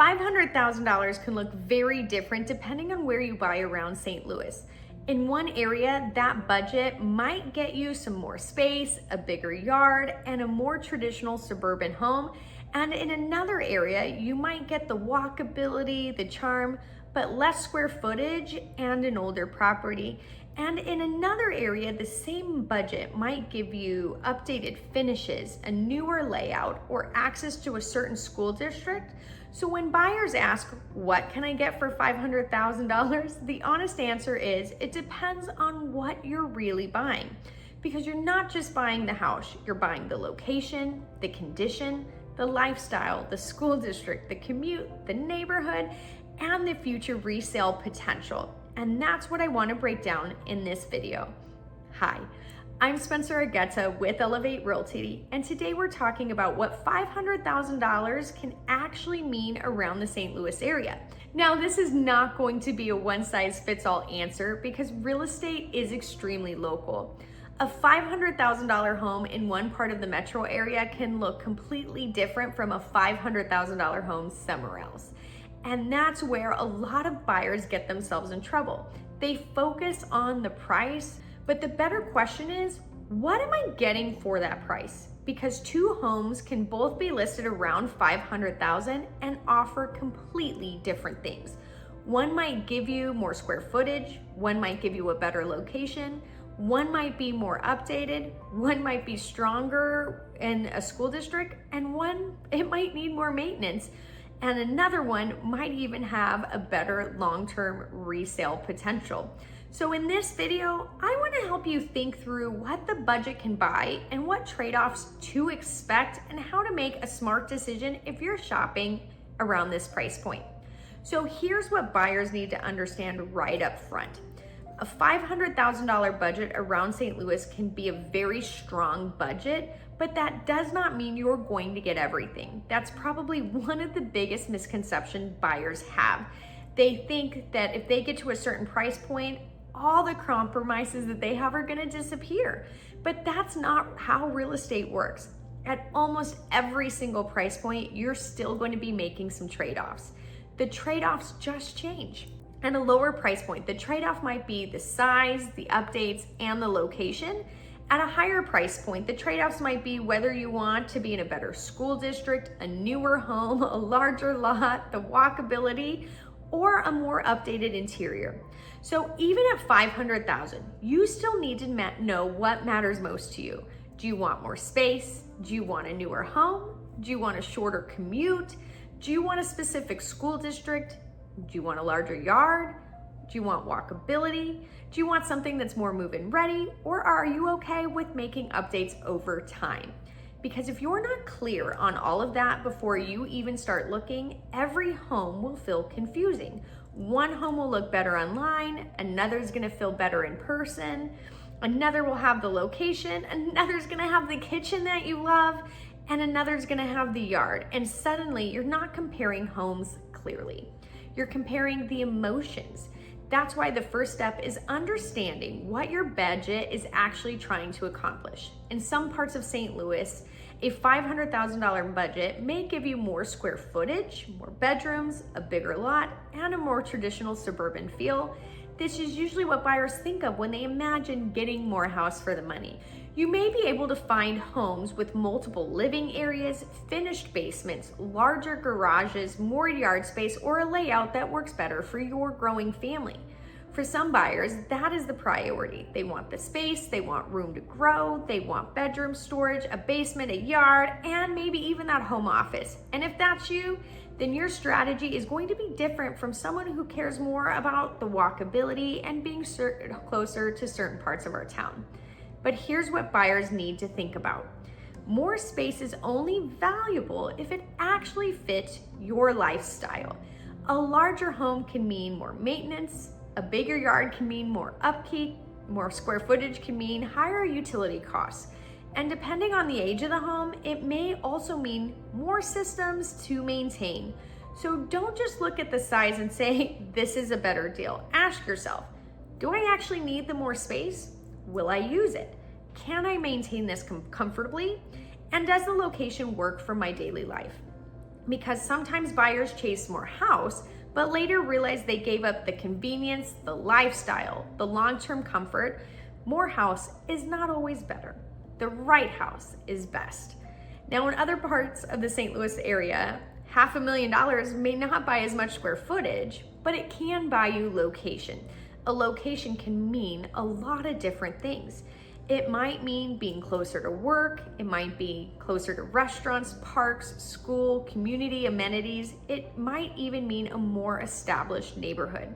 $500,000 can look very different depending on where you buy around St. Louis. In one area, that budget might get you some more space, a bigger yard, and a more traditional suburban home. And in another area, you might get the walkability, the charm, but less square footage and an older property. And in another area, the same budget might give you updated finishes, a newer layout, or access to a certain school district. So when buyers ask, what can I get for $500,000? The honest answer is, it depends on what you're really buying. Because you're not just buying the house, you're buying the location, the condition, the lifestyle, the school district, the commute, the neighborhood, and the future resale potential. And that's what I want to break down in this video. Hi, I'm Spencer Aguetta with Elevate Realty, and today we're talking about what $500,000 can actually mean around the St. Louis area. Now, this is not going to be a one-size-fits-all answer because real estate is extremely local. A $500,000 home in one part of the metro area can look completely different from a $500,000 home somewhere else. And that's where a lot of buyers get themselves in trouble. They focus on the price, but the better question is, what am I getting for that price? Because two homes can both be listed around $500,000 and offer completely different things. One might give you more square footage, one might give you a better location, one might be more updated, one might be stronger in a school district, and one, it might need more maintenance. And another one might even have a better long-term resale potential. So in this video, I want to help you think through what the budget can buy and what trade-offs to expect and how to make a smart decision if you're shopping around this price point. So here's what buyers need to understand right up front. A $500,000 budget around St. Louis can be a very strong budget, but that does not mean you're going to get everything. That's probably one of the biggest misconceptions buyers have. They think that if they get to a certain price point, all the compromises that they have are gonna disappear. But that's not how real estate works. At almost every single price point, you're still going to be making some trade-offs. The trade-offs just change. At a lower price point, the trade-off might be the size, the updates, and the location. At a higher price point, the trade-offs might be whether you want to be in a better school district, a newer home, a larger lot, the walkability, or a more updated interior. So even at $500,000, you still need to know what matters most to you. Do you want more space? Do you want a newer home? Do you want a shorter commute? Do you want a specific school district? Do you want a larger yard? Do you want walkability? Do you want something that's more move-in ready? Or are you okay with making updates over time? Because if you're not clear on all of that before you even start looking, every home will feel confusing. One home will look better online, another's gonna feel better in person, another will have the location, another's gonna have the kitchen that you love, and another's gonna have the yard. And suddenly you're not comparing homes clearly. You're comparing the emotions. That's why the first step is understanding what your budget is actually trying to accomplish. In some parts of St. Louis, a $500,000 budget may give you more square footage, more bedrooms, a bigger lot, and a more traditional suburban feel. This is usually what buyers think of when they imagine getting more house for the money. You may be able to find homes with multiple living areas, finished basements, larger garages, more yard space, or a layout that works better for your growing family. For some buyers, that is the priority. They want the space, they want room to grow, they want bedroom storage, a basement, a yard, and maybe even that home office. And if that's you, then your strategy is going to be different from someone who cares more about the walkability and being closer to certain parts of our town. But here's what buyers need to think about. More space is only valuable if it actually fits your lifestyle. A larger home can mean more maintenance, a bigger yard can mean more upkeep, more square footage can mean higher utility costs. And depending on the age of the home, it may also mean more systems to maintain. So don't just look at the size and say, this is a better deal. Ask yourself, do I actually need the more space? Will I use it? Can I maintain this comfortably? And does the location work for my daily life? because sometimes buyers chase more house, but later realize they gave up the convenience, the lifestyle, the long-term comfort. More house is not always better. The right house is best. Now, in other parts of the St. Louis area, $500,000 may not buy as much square footage, but it can buy you location. A location can mean a lot of different things. It might mean being closer to work. It might be closer to restaurants, parks, school, community amenities. It might even mean a more established neighborhood.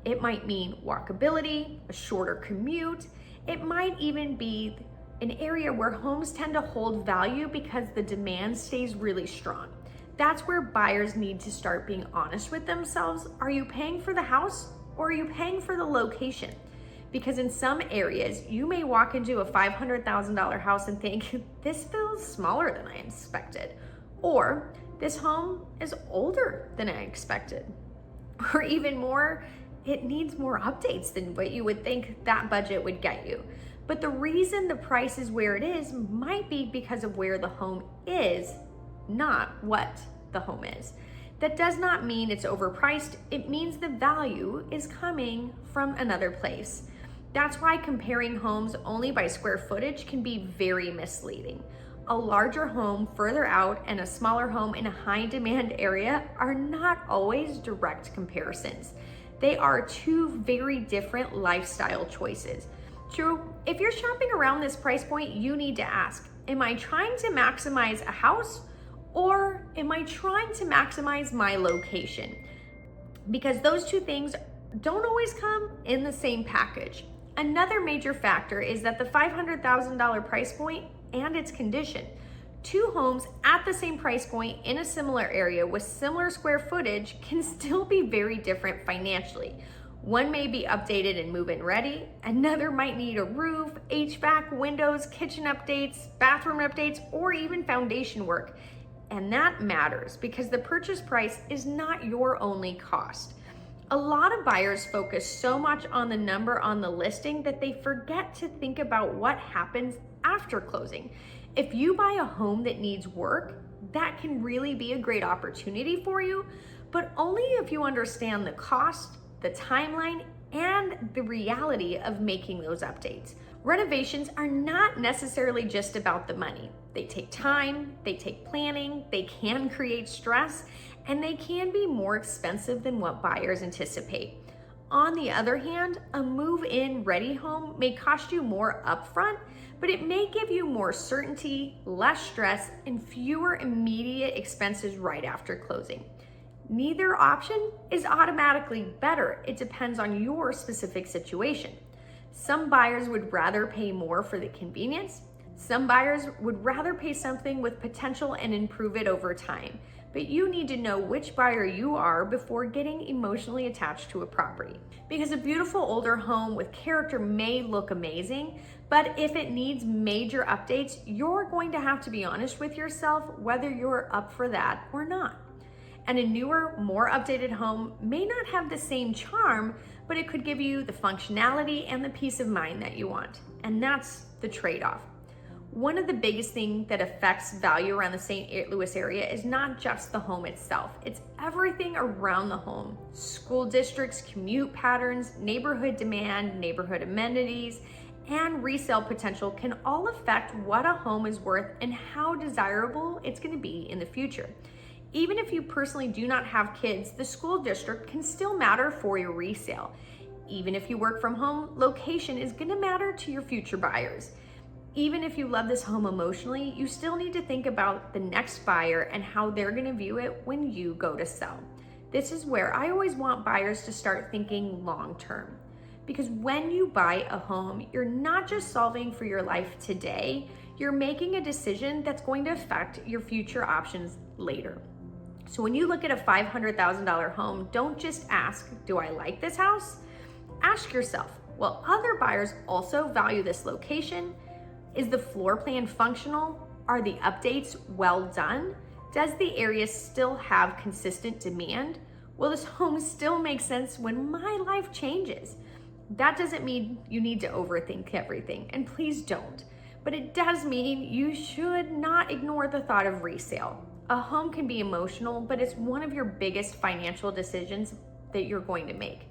It might mean walkability, a shorter commute. It might even be an area where homes tend to hold value because the demand stays really strong. That's where buyers need to start being honest with themselves. Are you paying for the house or are you paying for the location? Because in some areas, you may walk into a $500,000 house and think, this feels smaller than I expected. Or this home is older than I expected. Or even more, it needs more updates than what you would think that budget would get you. But the reason the price is where it is might be because of where the home is, not what the home is. That does not mean it's overpriced. It means the value is coming from another place. That's why comparing homes only by square footage can be very misleading. A larger home further out and a smaller home in a high demand area are not always direct comparisons. They are two very different lifestyle choices. True, if you're shopping around this price point, you need to ask, am I trying to maximize a house or am I trying to maximize my location? Because those two things don't always come in the same package. Another major factor is that the $500,000 price point and its condition. Two homes at the same price point in a similar area with similar square footage can still be very different financially. One may be updated and move-in ready. Another might need a roof, HVAC, windows, kitchen updates, bathroom updates, or even foundation work. And that matters because the purchase price is not your only cost. A lot of buyers focus so much on the number on the listing that they forget to think about what happens after closing. If you buy a home that needs work, that can really be a great opportunity for you, but only if you understand the cost, the timeline, and the reality of making those updates. Renovations are not necessarily just about the money. They take time, they take planning, they can create stress, and they can be more expensive than what buyers anticipate. On the other hand, a move-in ready home may cost you more upfront, but it may give you more certainty, less stress, and fewer immediate expenses right after closing. Neither option is automatically better. It depends on your specific situation. Some buyers would rather pay more for the convenience. Some buyers would rather pay something with potential and improve it over time. But you need to know which buyer you are before getting emotionally attached to a property. Because a beautiful older home with character may look amazing, but if it needs major updates, you're going to have to be honest with yourself whether you're up for that or not. And a newer, more updated home may not have the same charm, but it could give you the functionality and the peace of mind that you want. And that's the trade-off. One of the biggest things that affects value around the St. Louis area is not just the home itself, it's everything around the home. School districts, commute patterns, neighborhood demand, neighborhood amenities, and resale potential can all affect what a home is worth and how desirable it's going to be in the future. Even if you personally do not have kids, the school district can still matter for your resale. Even if you work from home, location is going to matter to your future buyers. Even if you love this home emotionally, you still need to think about the next buyer and how they're going to view it when you go to sell. This is where I always want buyers to start thinking long term. Because when you buy a home, you're not just solving for your life today, you're making a decision that's going to affect your future options later. So when you look at a $500,000 home, don't just ask, do I like this house? Ask yourself, will other buyers also value this location? Is the floor plan functional? Are the updates well done? Does the area still have consistent demand? Will this home still make sense when my life changes? That doesn't mean you need to overthink everything, and please don't. But it does mean you should not ignore the thought of resale. A home can be emotional, but it's one of your biggest financial decisions that you're going to make.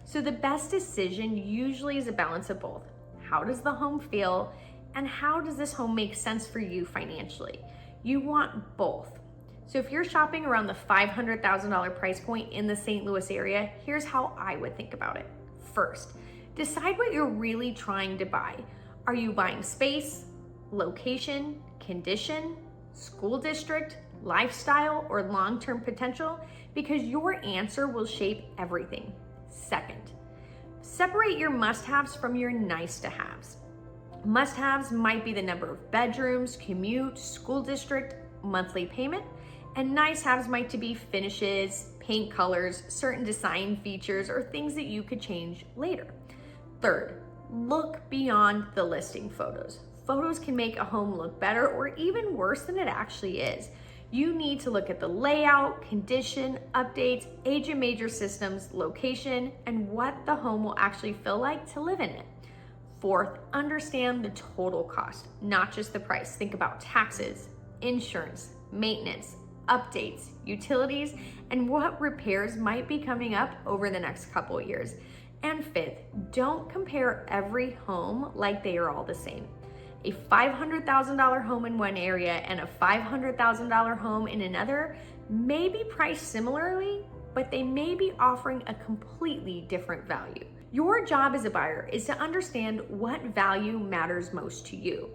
So the best decision usually is a balance of both. How does the home feel, and how does this home make sense for you financially? You want both. So if you're shopping around the $500,000 price point in the St. Louis area, here's how I would think about it. First, decide what you're really trying to buy. Are you buying space, location, condition, school district, lifestyle, or long-term potential? Because your answer will shape everything. Second, separate your must-haves from your nice-to-haves. Must-haves might be the number of bedrooms, commute, school district, monthly payment, and nice-haves might to be finishes, paint colors, certain design features, or things that you could change later. Third, look beyond the listing photos. Photos can make a home look better or even worse than it actually is. You need to look at the layout, condition, updates, age of major systems, location, and what the home will actually feel like to live in it. Fourth, understand the total cost, not just the price. Think about taxes, insurance, maintenance, updates, utilities, and what repairs might be coming up over the next couple of years. And fifth, don't compare every home like they are all the same. A $500,000 home in one area and a $500,000 home in another may be priced similarly, but they may be offering a completely different value. Your job as a buyer is to understand what value matters most to you.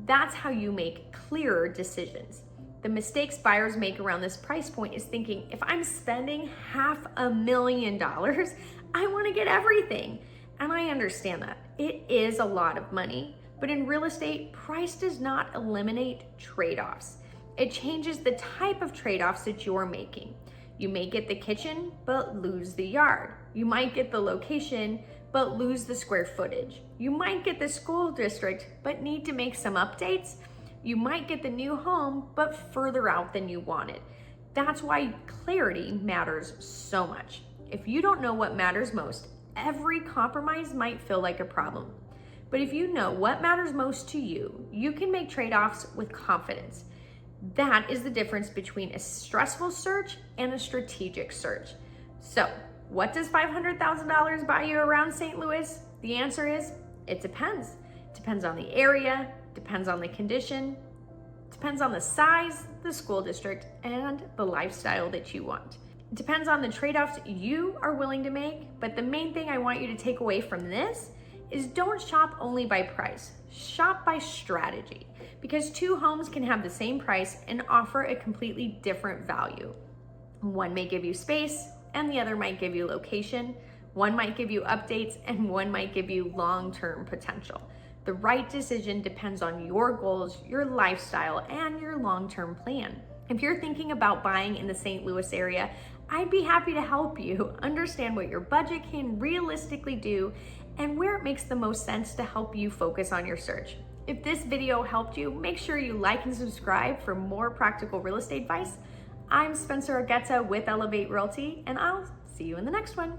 That's how you make clearer decisions. The mistakes buyers make around this price point is thinking, if I'm spending $500,000, I want to get everything. And I understand that. It is a lot of money, but in real estate, price does not eliminate trade-offs. It changes the type of trade-offs that you're making. You may get the kitchen, but lose the yard. You might get the location, but lose the square footage. You might get the school district, but need to make some updates. You might get the new home, but further out than you wanted. That's why clarity matters so much. If you don't know what matters most, every compromise might feel like a problem. But if you know what matters most to you, you can make trade-offs with confidence. That is the difference between a stressful search and a strategic search. So, what does $500,000 buy you around St. Louis? The answer is, it depends. Depends on the area, depends on the condition, depends on the size, the school district, and the lifestyle that you want. It depends on the trade-offs you are willing to make, but the main thing I want you to take away from this is don't shop only by price, shop by strategy, because two homes can have the same price and offer a completely different value. One may give you space and the other might give you location. One might give you updates and one might give you long-term potential. The right decision depends on your goals, your lifestyle, and your long-term plan. If you're thinking about buying in the St. Louis area, I'd be happy to help you understand what your budget can realistically do and where it makes the most sense to help you focus on your search. If this video helped you, make sure you like and subscribe for more practical real estate advice. I'm Spencer Argueta with Elevate Realty, and I'll see you in the next one.